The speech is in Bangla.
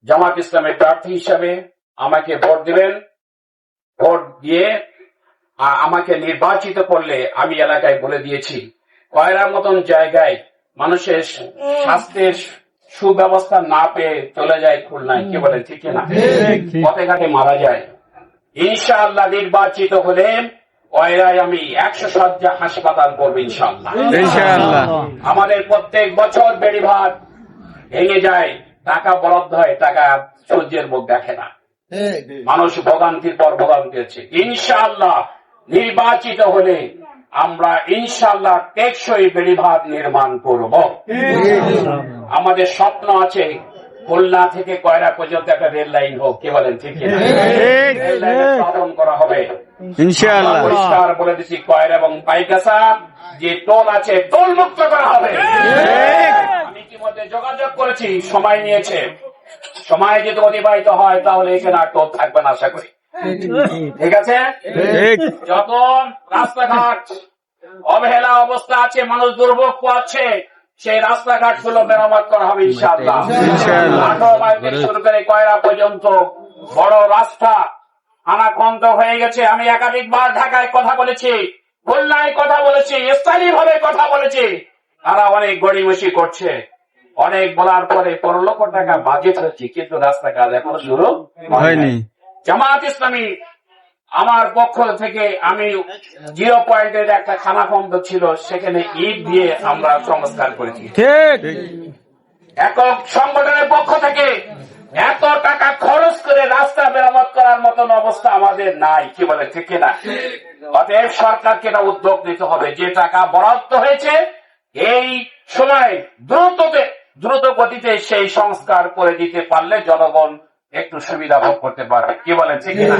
জামাত ইসলামের প্রার্থী হিসাবে আমাকে ভোট দিবেন। ভোট দিয়ে আমাকে নির্বাচিত করলে আমি এলাকায় বলে দিয়েছি, কয়রার মতন জায়গায় মানুষের স্বাস্থ্যের সুব্যবস্থা না পেয়ে চলে যায় খুলনায়, কি বলেন ঠিক না? পথে ঘাটে মারা যায়। ইনশাআল্লাহ নির্বাচিত হলে কয়রায় আমি 100 শয্যা হাসপাতাল করবো ইনশাআল্লাহ। আমাদের প্রত্যেক বছর বেড়িভাত ভেঙে যায়, টাকা বরাদ্দ হয়, টাকা সূর্যের মুখ দেখে না, মানুষ ভোগান্তির পর ভোগান্তি হচ্ছে। ইনশাআল্লাহ নির্বাচিত হলে আমরা ইনশাআল্লাহ টেকসই বেড়িভাত নির্মাণ করব। আমাদের স্বপ্ন আছে খুলনা থেকে কয়রা পর্যন্ত একটা রেল লাইন হোক, কি বলেন ঠিক না? রেল লাইন স্থাপন করা হবে ইনশাআল্লাহ। পরিষ্কার বলে দিচ্ছি, কয়রা এবং পাইকাসা যে টোল আছে টোল মুক্ত করা হবে। আমি ইতিমধ্যে যোগাযোগ করেছি, সময় নিয়েছে, সময় যদি অতিবাহিত হয় তাহলে এখানে আর টোল থাকবে না আশা করি। ঠিক আছে? যত রাস্তাঘাট অবহেলা অবস্থা আছে, মানুষ দুর্ভোগ পাচ্ছে, সেই রাস্তাঘাট গুলো মেরামত করা হবে ইনশাআল্লাহ। শুরু করে কয়রা পর্যন্ত বড় রাস্তা আনাখন্দ হয়ে গেছে। আমি একাধিকবার ঢাকায় কথা বলেছি, খুলনায় কথা বলেছি, স্থায়ীভাবে কথা বলেছি, তারা অনেক গড়িমসি করছে। অনেক বলার পরে 15 লক্ষ টাকা বাজেট হচ্ছে, কিন্তু রাস্তাঘাট এখনো শুরু হয়নি। জামাত ইসলামী আমার পক্ষ থেকে আমি 0 পয়েন্টের একটা খানাখন্দ ছিল, সেখানে ইট দিয়ে আমরা সংস্কার করেছি। একক সংগঠনের পক্ষ থেকে এত টাকা খরচ করে রাস্তা মেরামত করার মতন অবস্থা আমাদের নাই, কি বলে ঠিক না? অতএব সরকারকে এটা উদ্যোগ নিতে হবে, যে টাকা বরাদ্দ হয়েছে এই সময় দ্রুত গতিতে সেই সংস্কার করে দিতে পারলে জনগণ একটু সুবিধা ভোগ করতে পারবে, কি বলেন ঠিক না?